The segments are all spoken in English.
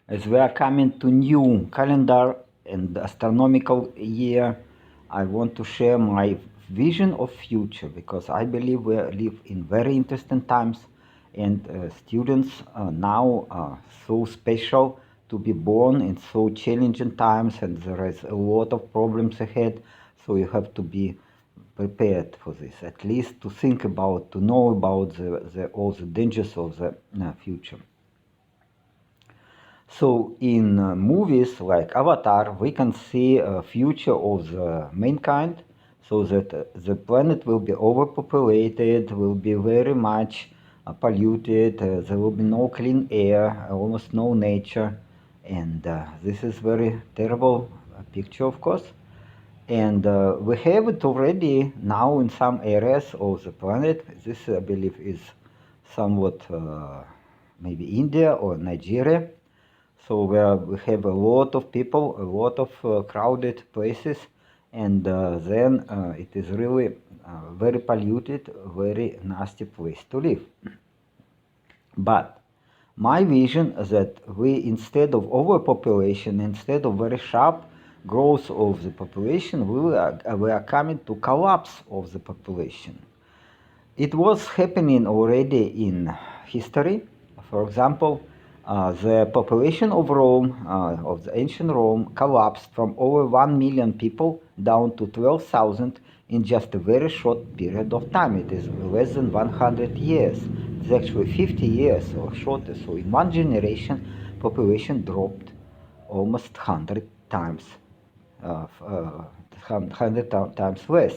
As we are coming to new calendar and astronomical year, I want to share my vision of future because I believe we live in very interesting times, and students now are so special to be born in so challenging times, and there is a lot of problems ahead. So you have to be prepared for this, at least to think about, to know about all the dangers of the future. So in movies like Avatar, we can see a future of the mankind, so that the planet will be overpopulated, will be very much polluted, there will be no clean air, almost no nature, and this is very terrible picture, of course. And we have it already now in some areas of the planet. This, I believe, is somewhat maybe India or Nigeria. So where we have a lot of people, a lot of crowded places, and then it is really very polluted, very nasty place to live. But my vision is that we, instead of overpopulation, instead of very sharp growth of the population, we are coming to collapse of the population. It was happening already in history. For example, the population of Rome, of the ancient Rome, collapsed from over 1 million people down to 12,000 in just a very short period of time. It is less than 100 years. It's actually 50 years or shorter. So in one generation, population dropped almost 100 times, 100 times less.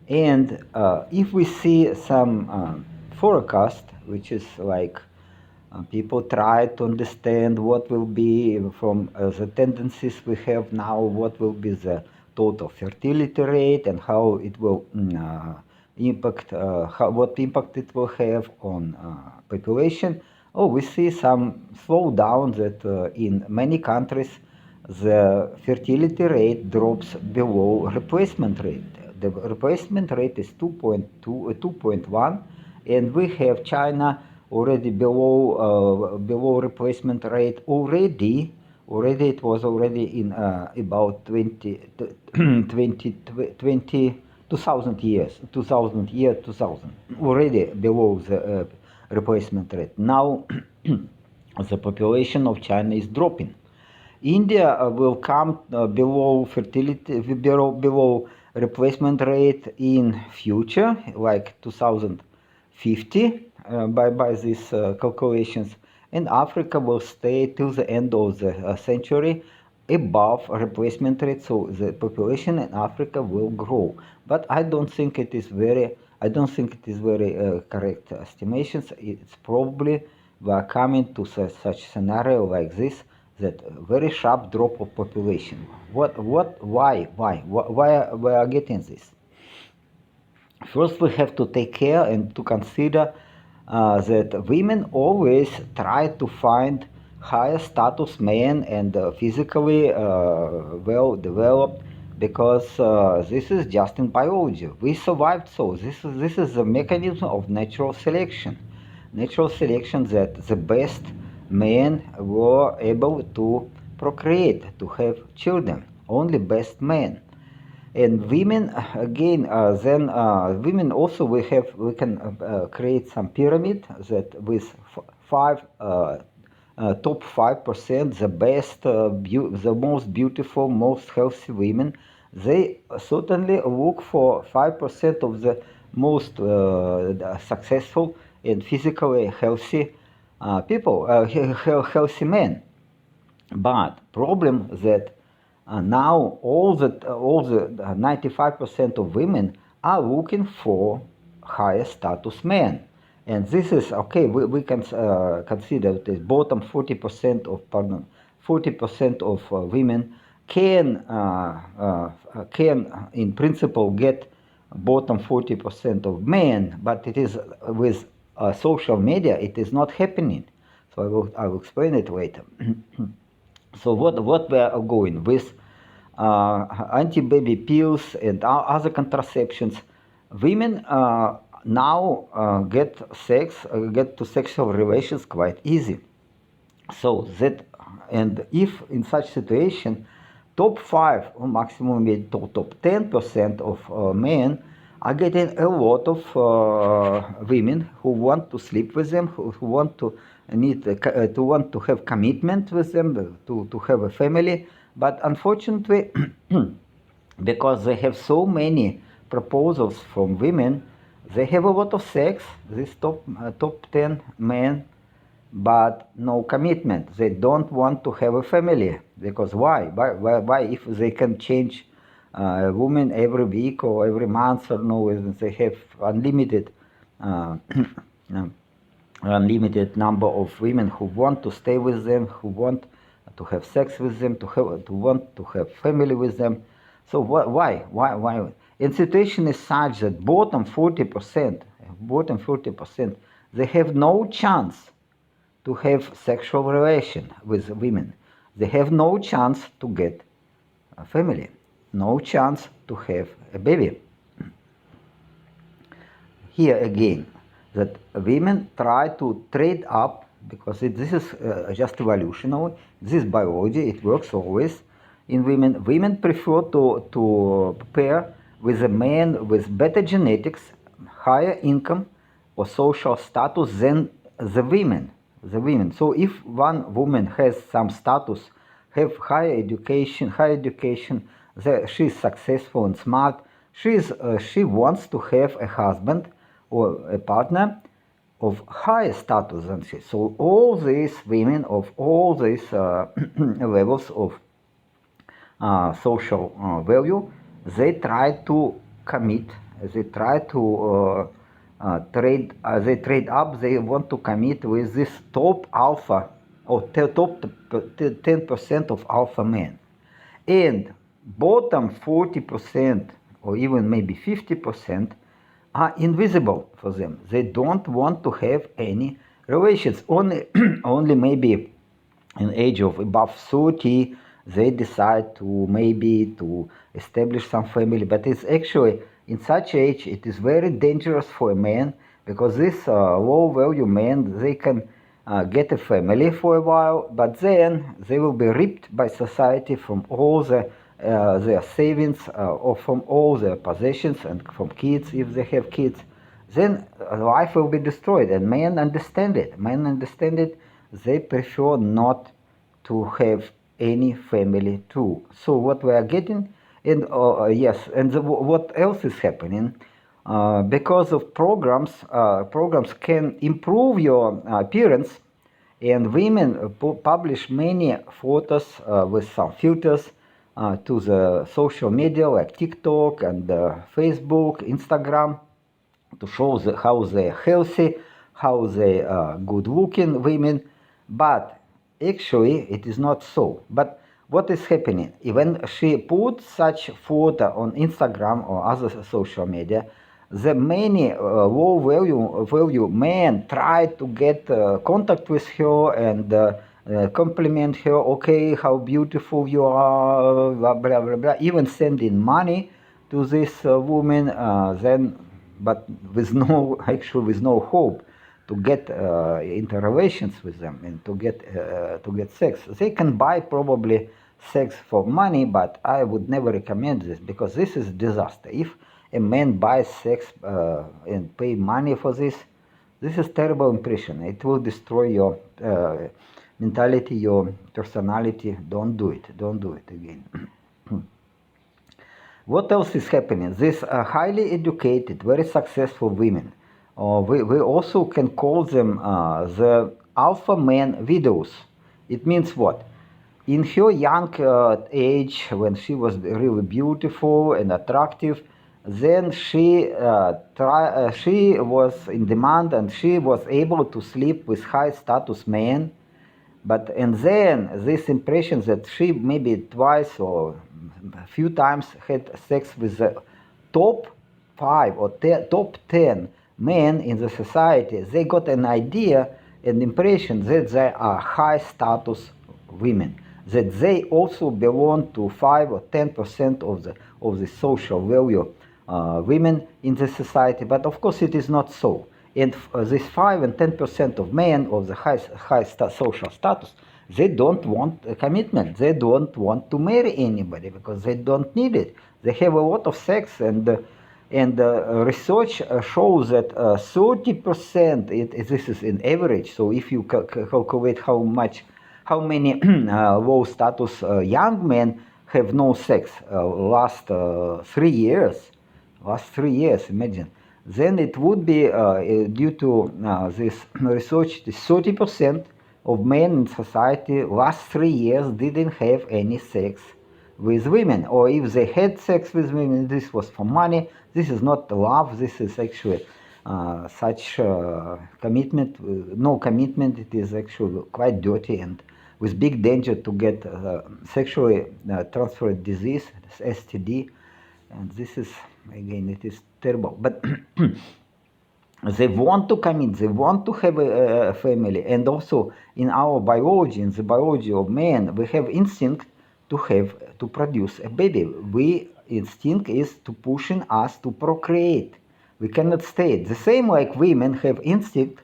And if we see some forecast, which is like people try to understand what will be from the tendencies we have now, what will be the total fertility rate and how it will impact, what impact it will have on population. Oh, we see some slowdown that in many countries the fertility rate drops below replacement rate. The replacement rate is 2.2, 2.1, and we have China already below replacement rate already. Already it was already in about 2000 years, 2000 already below the replacement rate. Now the population of China is dropping. India will come below fertility, below replacement rate in future, like 2050, by these calculations, and Africa will stay till the end of the century above replacement rate, so the population in Africa will grow. But I don't think it is very, correct estimations. It's probably we are coming to such scenario like this, that very sharp drop of population. Why we are getting this? First, we have to take care and to consider that women always try to find higher status men and physically well developed, because this is just in biology. We survived, so this is the mechanism of natural selection. Natural selection, that the best men were able to procreate, to have children. Only best men. And women again, then women also we can create some pyramid that with five top 5%, the best, the most beautiful, most healthy women, they certainly look for 5% of the most successful and physically healthy people, healthy men. But problem that now all the 95% of women are looking for higher status men, and this is okay. We can consider the bottom 40% of women can in principle get bottom 40% of men, but it is with social media it is not happening. So I will explain it later. So what we are going with anti-baby pills and other contraceptions, women now get to sexual relations quite easy. So that, and if in such situation, top 5 or maximum maybe top 10% of men are getting a lot of women who want to sleep with them, who want to to want to have commitment with them, to have a family. But unfortunately, because they have so many proposals from women, they have a lot of sex. This top 10 men, but no commitment. They don't want to have a family because why? Why if they can change a woman every week or every month or no, they have unlimited uh, unlimited number of women who want to stay with them, who want to have sex with them, to want to have family with them. So why? And situation is such that bottom 40%, they have no chance to have sexual relation with women. They have no chance to get a family, no chance to have a baby. Here again, that women try to trade up because this is just evolutionary, this is biology, it works always in women. Women prefer to pair with a man with better genetics, higher income or social status than the women. So if one woman has some status, have higher education, she's successful and smart, she wants to have a husband or a partner of higher status than she. So all these women of all these levels of social value, they try to commit, they try to they trade up, they want to commit with this top alpha or top 10% of alpha men. And bottom 40% or even maybe 50% are invisible for them. They don't want to have any relations. Only maybe in age of above 30, they decide to maybe to establish some family. But it's actually, in such age, it is very dangerous for a man because this low value men, they can get a family for a while, but then they will be ripped by society from all their savings or from all their possessions and from kids if they have kids. Then life will be destroyed, and men understand it. They prefer not to have any family too. So what we are getting, and yes, and what else is happening? Because of programs can improve your appearance, and women publish many photos with some filters to the social media like TikTok and Facebook, Instagram, to show how they're healthy, how they are good looking women. But actually, it is not so. But what is happening? When she puts such photo on Instagram or other social media, the many low value men try to get contact with her and compliment her. Okay, how beautiful you are, blah blah blah blah. Even sending money to this woman. Then, but with no with no hope to get interrelations with them and to get sex. They can buy probably sex for money, but I would never recommend this because this is disaster. If a man buys sex and pay money for this is terrible impression. It will destroy your mentality, your personality. Don't do it again. What else is happening? These highly educated, very successful women, we also can call them the alpha man widows. It means what? In her young age, when she was really beautiful and attractive, then she was in demand and she was able to sleep with high status men. But and then this impression that she maybe twice or a few times had sex with the top 5 or top 10 men in the society, they got an idea, an impression that they are high status women, that they also belong to 5 or 10% of the social value women in the society. But of course it is not so. And this 5 and 10% of men of the high social status, they don't want a commitment. They don't want to marry anybody because they don't need it. They have a lot of sex, and research shows that 30%. This is in average. So if you calculate how many low status young men have no sex last 3 years, imagine. Then it would be due to this research, 30% of men in society last 3 years didn't have any sex with women, or if they had sex with women, this was for money. This is not love. This is actually such commitment, no commitment. It is actually quite dirty and with big danger to get sexually transferred disease, STD, and this is, again, it is terrible. But they want to commit, they want to have a family, and also in our biology, in the biology of man, we have instinct to produce a baby. We instinct is to pushing us to procreate. We cannot stay. The same like women have instinct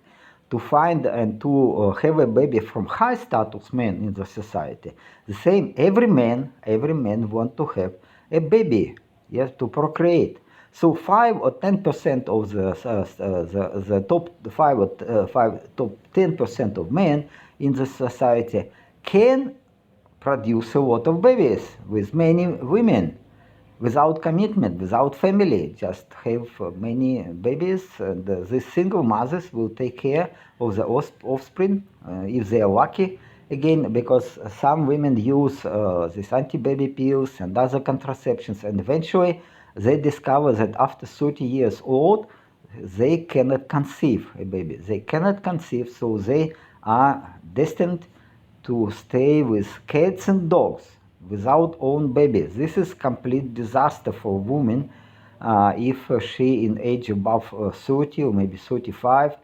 to find and to have a baby from high status men in the society. The same, every man want to have a baby, yes, to procreate. So 5 or 10% of the top 5 or top 10% of men in the society can produce a lot of babies with many women, without commitment, without family, just have many babies, and these single mothers will take care of the offspring if they are lucky. Again, because some women use these anti-baby pills and other contraceptions, and eventually they discover that after 30 years old, they cannot conceive a baby. They cannot conceive, so they are destined to stay with cats and dogs without own babies. This is complete disaster for a woman if she in age above 30 or maybe 35,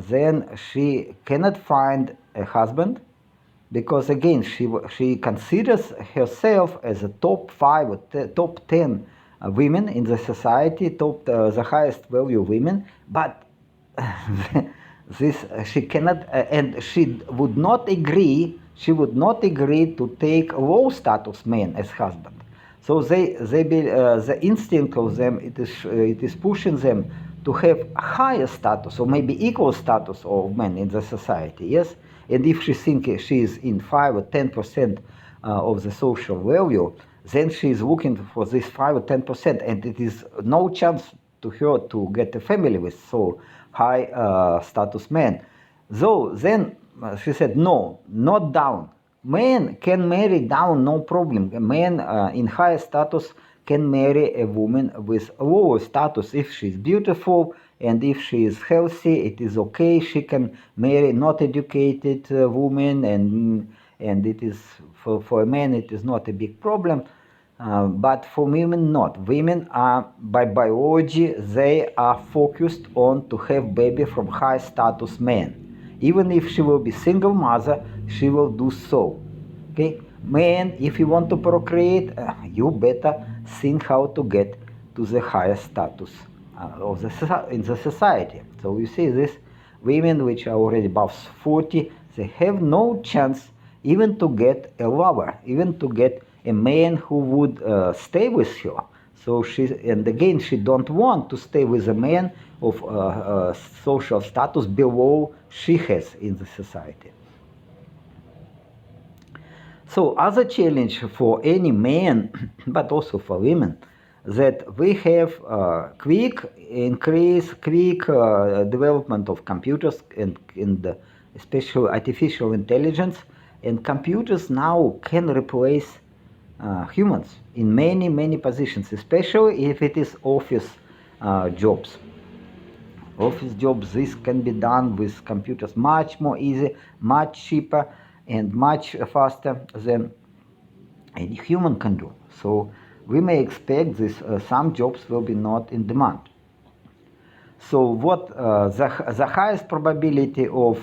then she cannot find a husband, because again she considers herself as a top 5 or top 10 women in the society, the highest value women, but this she cannot, and she would not agree to take low status men as husband. So the instinct of them, it is pushing them to have higher status or maybe equal status of men in the society. Yes, and if she thinks she is in 5 or 10% of the social value, then she is looking for this 5 or 10%, and it is no chance to her to get a family with so high status men. So then she said, no, not down. Men can marry down, no problem. A man in higher status can marry a woman with lower status if she's beautiful and if she is healthy. It is okay. She can marry not educated woman, and it is for a man it is not a big problem. But for women, not. Women are, by biology, they are focused on to have baby from high status men. Even if she will be single mother, she will do so. Okay, man, if you want to procreate, you better think how to get to the highest status in the society. So you see, this women which are already above 40, they have no chance even to get a lover, even to get a man who would stay with her. So and again, she don't want to stay with a man of social status below she has in the society. So other challenge for any man, but also for women, that we have quick development of computers and especially artificial intelligence, and computers now can replace humans in many positions, especially if it is office jobs. Office jobs, this can be done with computers much more easy, much cheaper, and much faster than any human can do. So we may expect this some jobs will be not in demand. So what the highest probability of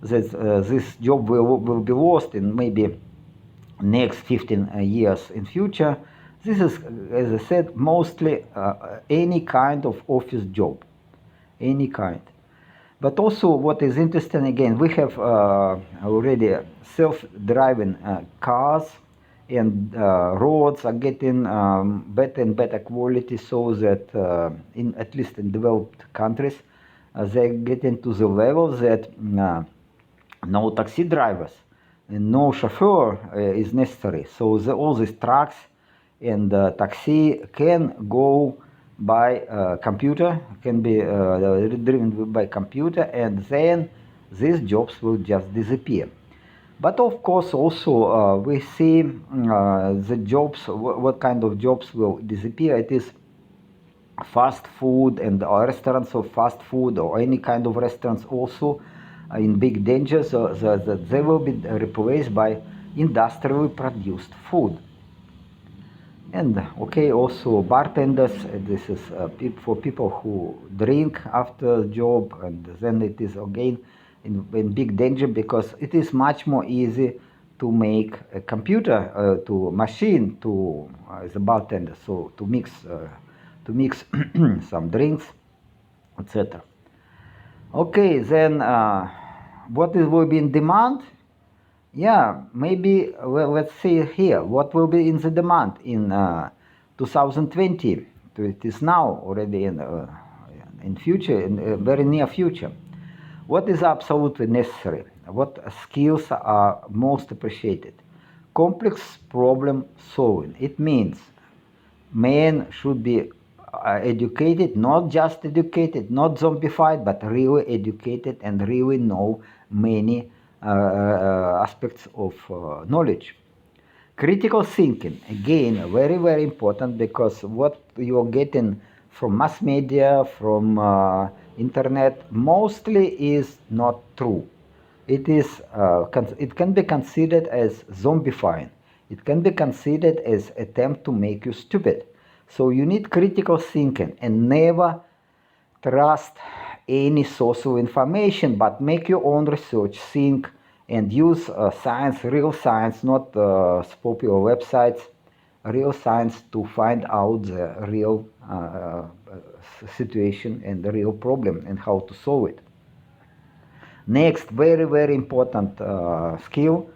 this job will be lost in maybe next 15 years in future. This is, as I said, mostly any kind of office job, any kind. But also, what is interesting again, we have already self-driving cars, and roads are getting better and better quality, so that in at least in developed countries, they're getting to the level that no taxi drivers and no chauffeur is necessary. So all these trucks and taxi can go by computer, can be driven by computer, and then these jobs will just disappear. But of course, also we see the jobs, what kind of jobs will disappear. It is fast food and restaurants of fast food or any kind of restaurants also in big danger, so that they will be replaced by industrially produced food. And okay, also bartenders, this is for people who drink after job, and then it is again in big danger, because it is much more easy to make a computer to machine to as a bartender, so to mix some drinks, etc. Okay, then what will be in demand? Yeah, maybe, well, let's see here, what will be in the demand in 2020? It is now already in future, in very near future. What is absolutely necessary? What skills are most appreciated? Complex problem solving. It means men should be educated, not just educated, not zombified, but really educated and really know many aspects of knowledge. Critical thinking, again, very, very important, because what you're getting from mass media, from internet, mostly is not true. It can be considered as zombifying. It can be considered as attempt to make you stupid. So you need critical thinking, and never trust any source of information, but make your own research, think, and use science, real science, not popular websites, real science, to find out the real situation and the real problem and how to solve it. Next, very, very important skill,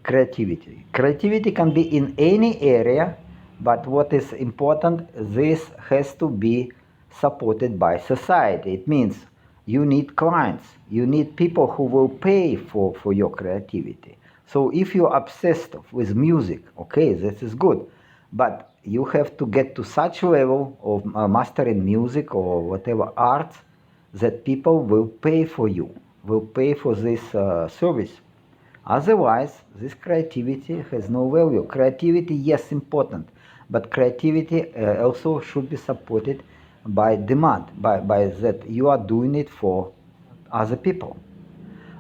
creativity. Creativity can be in any area, but what is important, this has to be supported by society. It means you need clients, you need people who will pay for your creativity. So if you're obsessed with music, okay, this is good, but you have to get to such level of mastering music or whatever arts that people will pay for you, will pay for this service. Otherwise, this creativity has no value. Creativity, yes, important, but creativity also should be supported by demand, by that you are doing it for other people.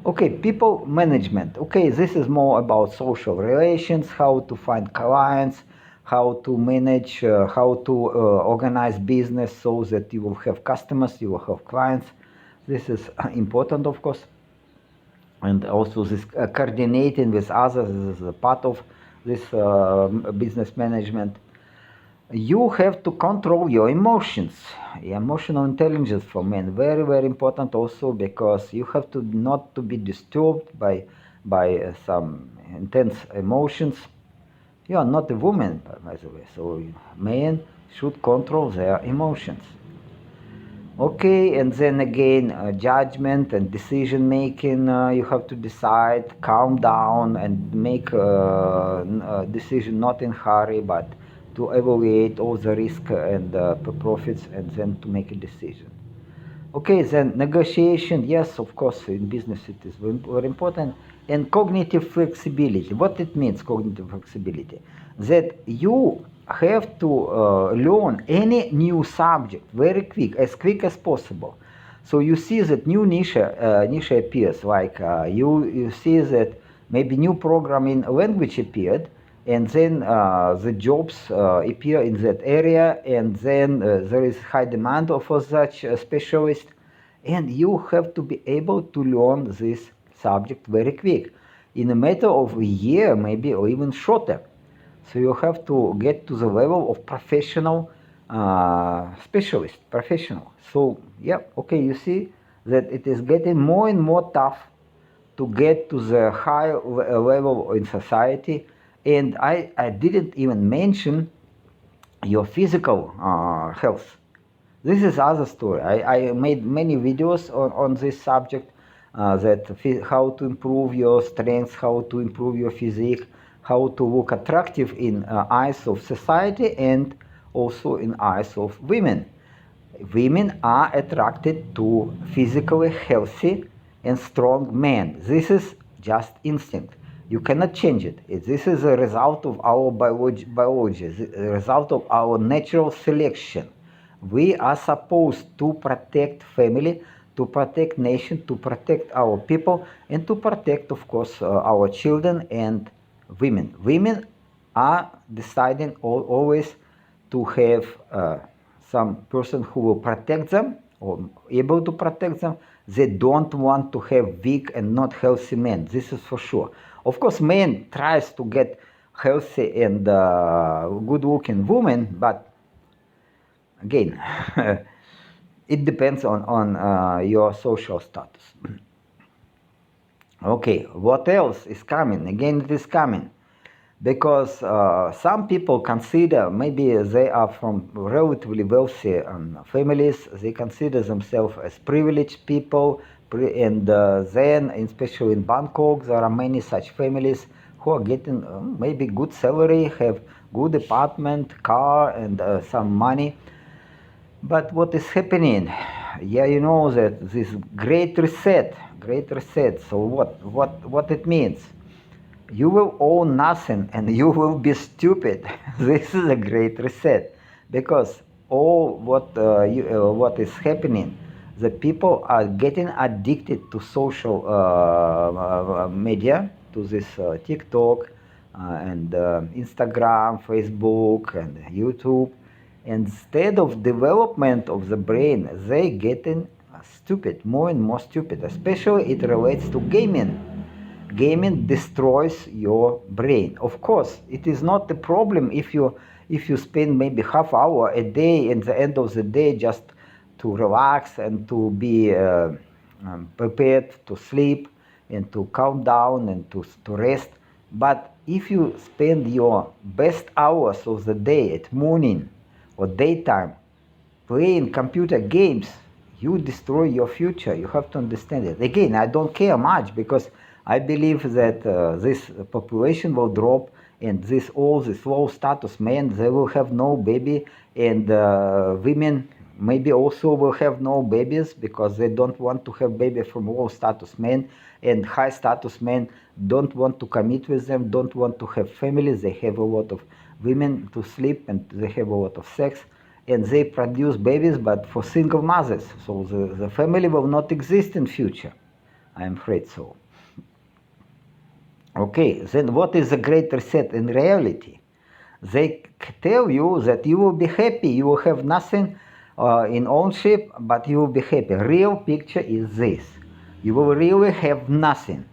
Okay, people management. Okay, this is more about social relations, how to find clients, how to manage, how to organize business so that you will have customers, you will have clients. This is important, of course. And also this coordinating with others is a part of this business management. You have to control your emotions. Emotional intelligence for men, very, very important also, because you have to not to be disturbed by some intense emotions. You are not a woman, by the way, so men should control their emotions. Okay, and then again, judgment and decision making. You have to decide, calm down, and make a decision not in hurry, but to evaluate all the risk and profits, and then to make a decision. Okay, then negotiation, yes, of course, in business it is very important. And cognitive flexibility. What it means, cognitive flexibility? That you have to learn any new subject very quick as possible. So you see that new niche appears, like you see that maybe new programming language appeared, and then the jobs appear in that area, and then there is high demand for such a specialist, and you have to be able to learn this subject very quick, in a matter of a year maybe, or even shorter. So you have to get to the level of professional specialist, professional. So yeah, okay, you see that it is getting more and more tough to get to the high level in society. And I didn't even mention your physical health. This is other story. I made many videos on this subject, how to improve your strength, how to improve your physique, how to look attractive in eyes of society and also in eyes of women. Women are attracted to physically healthy and strong men. This is just instinct. You cannot change it. This is a result of our biology, the result of our natural selection. We are supposed to protect family, to protect nation, to protect our people, and to protect, of course, our children and women. Women are deciding always to have some person who will protect them or able to protect them. They don't want to have weak and not healthy men. This is for sure. Of course, man tries to get healthy and good-looking women, but again, it depends on your social status. Okay, what else is coming? Again, it is coming because some people consider, maybe they are from relatively wealthy families, they consider themselves as privileged people, and then, especially in Bangkok, there are many such families who are getting maybe good salary, have good apartment, car, and some money. But what is happening? Yeah, you know that this great reset. So what it means? You will own nothing and you will be stupid. This is a great reset, because all what is happening, the people are getting addicted to social media, to this TikTok and Instagram, Facebook, and YouTube. Instead of development of the brain, they getting stupid, more and more stupid. Especially it relates to gaming. Gaming destroys your brain. Of course, it is not a problem if you spend maybe half hour a day at the end of the day just to relax and to be prepared to sleep and to calm down and to rest. But if you spend your best hours of the day at morning or daytime playing computer games, you destroy your future. You have to understand it. Again, I don't care much because I believe that this population will drop, and all these low status men, they will have no baby, and women maybe also will have no babies because they don't want to have baby from low status men, and high status men don't want to commit with them, don't want to have families. They have a lot of women to sleep and they have a lot of sex, and they produce babies but for single mothers, so the family will not exist in future. I am afraid so. Okay, then what is the great reset in reality? They tell you that you will be happy, you will have nothing in ownership, but you will be happy. Real picture is this: you will really have nothing.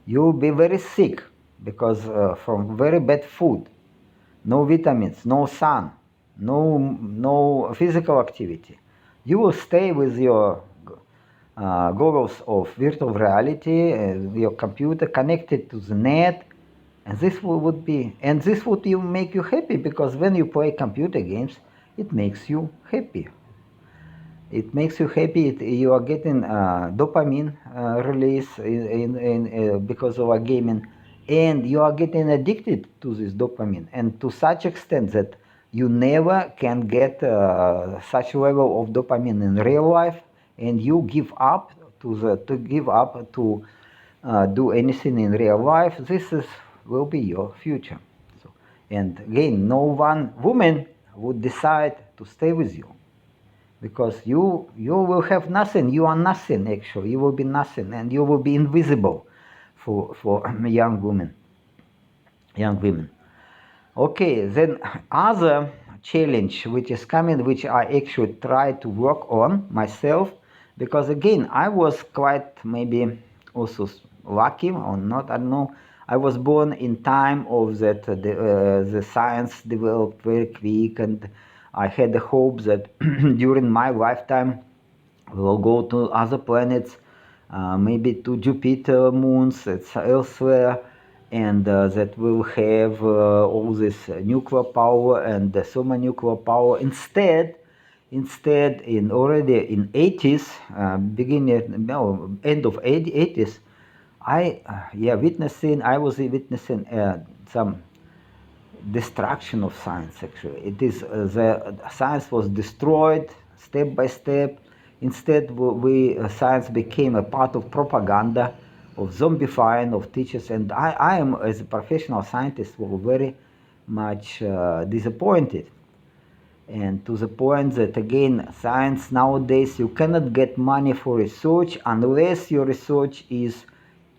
You will be very sick because from very bad food, no vitamins, no sun, no physical activity. You will stay with your goggles of virtual reality, your computer connected to the net, and this would make you happy, because when you play computer games, it makes you happy. It makes you happy. You are getting dopamine release because of a gaming, and you are getting addicted to this dopamine, and to such extent that you never can get such level of dopamine in real life, and you give up to do anything in real life. Will be your future. So, and again, no one woman would decide to stay with you, because you will have nothing. You are nothing, actually. You will be nothing, and you will be invisible for young women. Okay, then other challenge which is coming, which I actually try to work on myself, because again, I was quite maybe also lucky or not, I don't know. I was born in time of that the science developed very quick, and I had the hope that during my lifetime We will go to other planets, maybe to Jupiter, moons, it's elsewhere, and that will have all this nuclear power and thermonuclear power. Instead, in already in 80s, beginning no end of 80s, I was witnessing some destruction of science. Actually, it is the science was destroyed step by step. Instead, science became a part of propaganda, of zombifying of teachers, and I am, as a professional scientist, was very much disappointed. And to the point that, again, science nowadays, you cannot get money for research unless your research is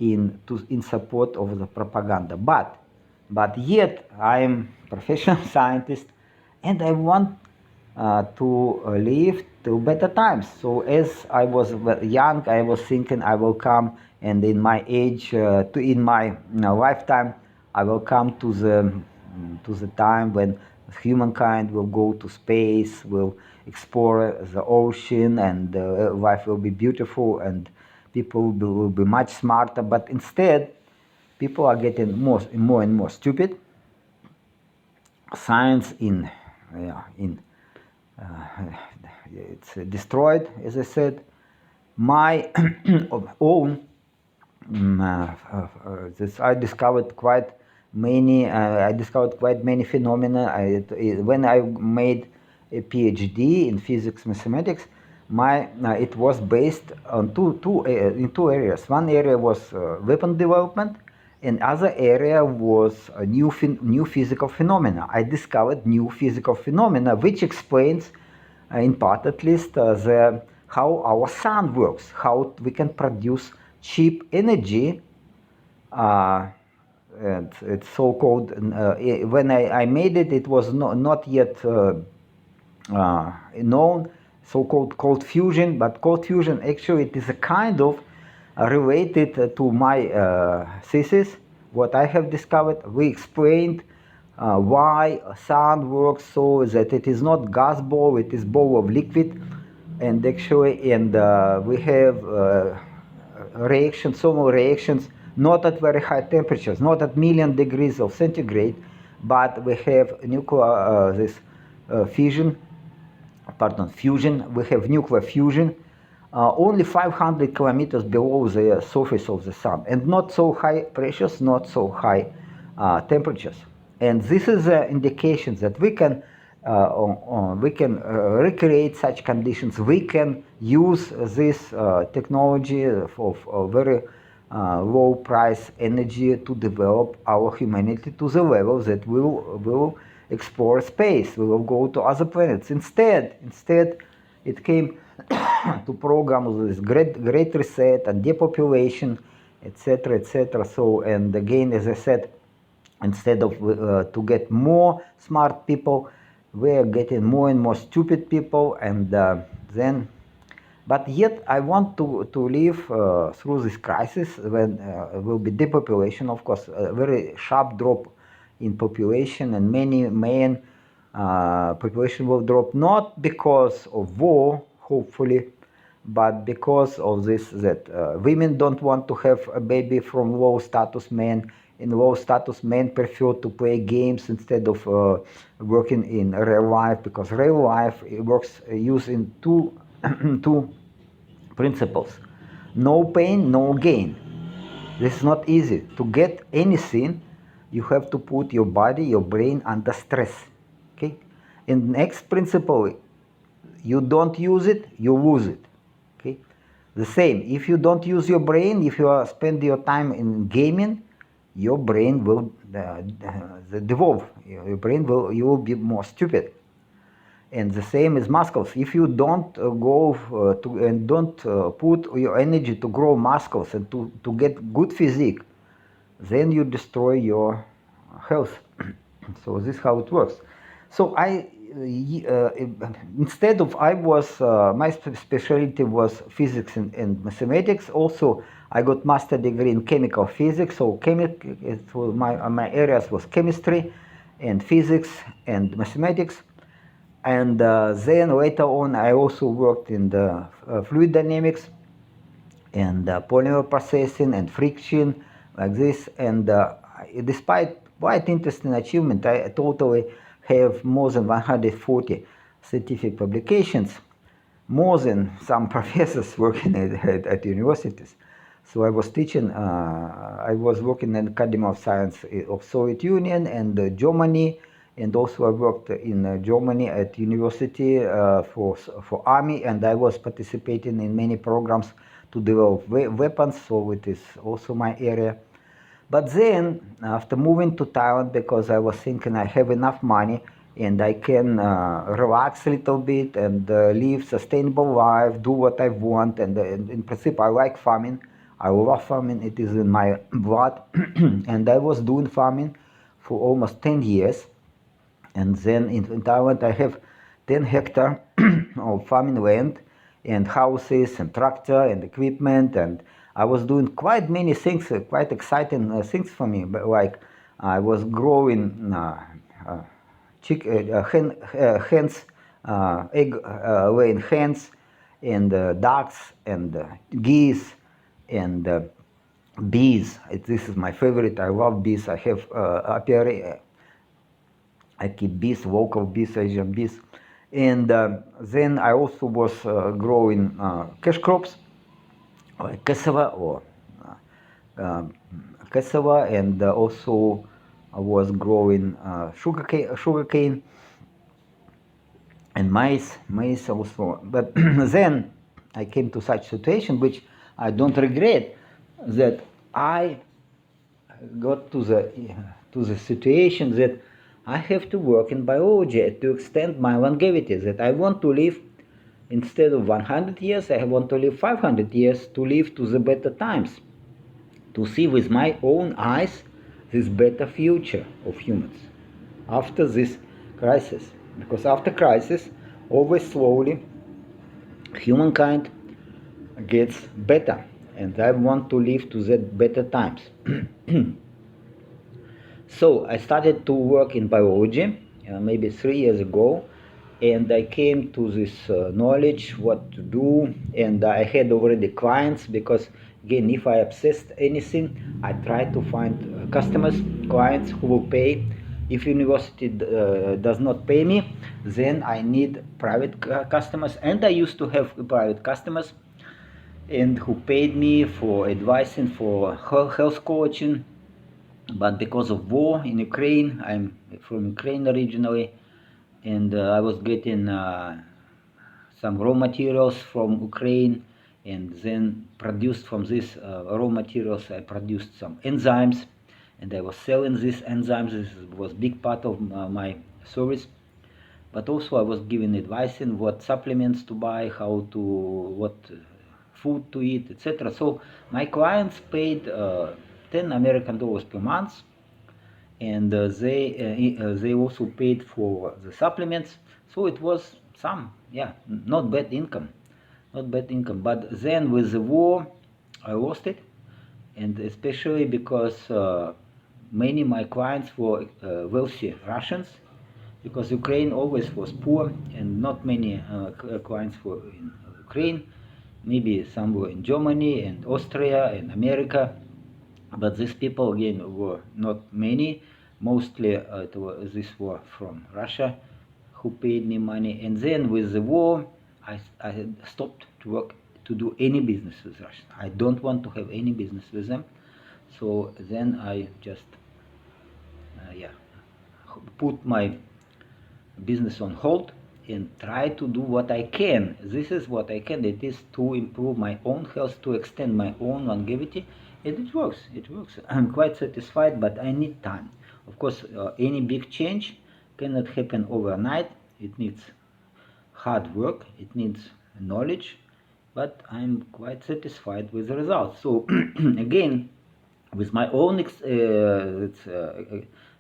in support of the propaganda. But yet I am professional scientist, and I want to live to better times. So as I was young, I was thinking I will come, and in my age, in my lifetime, I will come to the time when humankind will go to space, will explore the ocean, and life will be beautiful, and people will be much smarter. But instead, people are getting more and more stupid. Science it's destroyed, as I said. My own I discovered quite many. I discovered quite many phenomena. When I made a PhD in physics mathematics, it was based on in two areas. One area was weapon development, and other area was new physical phenomena. I discovered new physical phenomena, which explains, in part at least, how our sun works, how we can produce cheap energy. And it's so-called, when I made it, it was not yet known, so-called cold fusion. But cold fusion, actually, it is a kind of related to my thesis, what I have discovered. We explained why sun works so that it is not gas ball, it is ball of liquid. And actually, we have reactions, thermal reactions, not at very high temperatures, not at million degrees of centigrade, but we have nuclear fusion. We have nuclear fusion only 500 kilometers below the surface of the sun, and not so high pressures, not so high temperatures. And this is an indication that we can recreate such conditions. We can use this technology of very low price energy to develop our humanity to the level that we will explore space. We will go to other planets. Instead, it came to program this great reset and depopulation, etc., etc. So, and again, as I said, instead of to get more smart people, we are getting more and more stupid people, and then. But yet, I want to live through this crisis when will be depopulation. Of course, a very sharp drop in population, and many main population will drop, not because of war, hopefully, but because of this, that women don't want to have a baby from low status men, and low status men prefer to play games instead of working in real life, because real life works using two principles: no pain, no gain. This is not easy. To get anything, you have to put your body, your brain under stress. Okay? And next principle, you don't use it, you lose it. Okay? The same, if you don't use your brain, if you spend your time in gaming, your brain will devolve. Your brain you will be more stupid. And the same as muscles. If you don't don't put your energy to grow muscles and to get good physique, then you destroy your health. So this is how it works. So instead of my specialty was physics and mathematics. Also, I got master degree in chemical physics. So my areas was chemistry and physics and mathematics. And then later on, I also worked in the fluid dynamics and polymer processing and friction like this. And despite quite interesting achievement, I totally have more than 140 scientific publications, more than some professors working at universities. So I was working in Academy of Science of Soviet Union and Germany, and also I worked in Germany at university for army, and I was participating in many programs to develop weapons, so it is also my area. But then, after moving to Thailand, because I was thinking I have enough money and I can relax a little bit and live sustainable life, do what I want, and in principle, I like farming. I love farming. It is in my blood, and I was doing farming for almost 10 years. And then in Thailand, I have 10 hectares of farming land and houses and tractor and equipment. And I was doing quite many things, quite exciting things for me. But like I was growing hens, egg laying hens, and ducks and geese and bees. This is my favorite. I love bees. I have apiary. I keep bees, local bees, Asian bees. And then I also was growing cash crops like cassava or cassava, and also I was growing sugarcane and maize also. But then I came to such situation, which I don't regret, that I got to the situation that I have to work in biology to extend my longevity, that I want to live instead of 100 years, I want to live 500 years, to live to the better times, to see with my own eyes this better future of humans after this crisis. Because after crisis, always slowly, humankind gets better, and I want to live to that better times. So I started to work in biology maybe 3 years ago, and I came to this knowledge what to do, and I had already clients, because again, if I obsessed anything, I try to find customers, clients who will pay. If university does not pay me, then I need private customers, and I used to have private customers and who paid me for advising, for health coaching. But because of war in Ukraine, I'm from Ukraine originally, and I was getting some raw materials from Ukraine, and then produced from these raw materials, I produced some enzymes, and I was selling these enzymes. This was big part of my service. But also I was giving advice in what supplements to buy, how to, what food to eat, etc. So my clients paid $10 per month, and they also paid for the supplements. So it was some, yeah, not bad income, not bad income. But then with the war, I lost it, and especially because many of my clients were wealthy Russians, because Ukraine always was poor, and not many clients were in Ukraine. Maybe some were in Germany and Austria and America, but these people again were not many. Mostly these were from Russia, who paid me money. And then with the war, I had stopped to work, to do any business with Russia. I don't want to have any business with them. So then I just yeah, put my business on hold and try to do what I can. This is what I can. It is to improve my own health, to extend my own longevity, and it works. It works. I'm quite satisfied, but I need time. Of course, any big change cannot happen overnight. It needs hard work. It needs knowledge, but I'm quite satisfied with the results. So again, with my own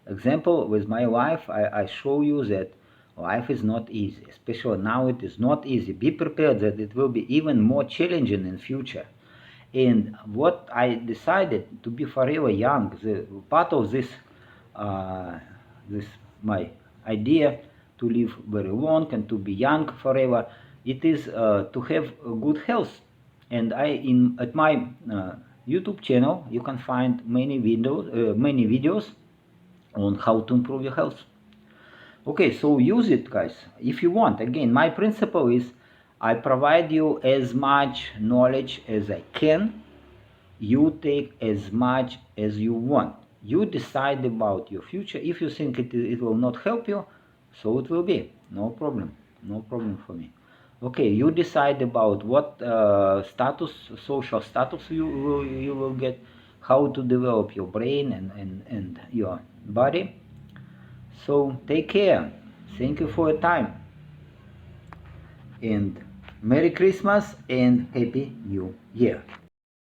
example, with my life, I show you that life is not easy, especially now it is not easy. Be prepared that it will be even more challenging in future. And what I decided to be forever young, the part of this, this my idea to live very long and to be young forever. It is to have good health. And at my YouTube channel you can find many videos on how to improve your health. Okay, so use it, guys, if you want. Again, my principle is I provide you as much knowledge as I can. You take as much as you want. You decide about your future. If you think it will not help you, so it will be. No problem. No problem for me. Okay, you decide about what social status you will get, how to develop your brain and your body. So take care. Thank you for your time. And Merry Christmas and Happy New Year.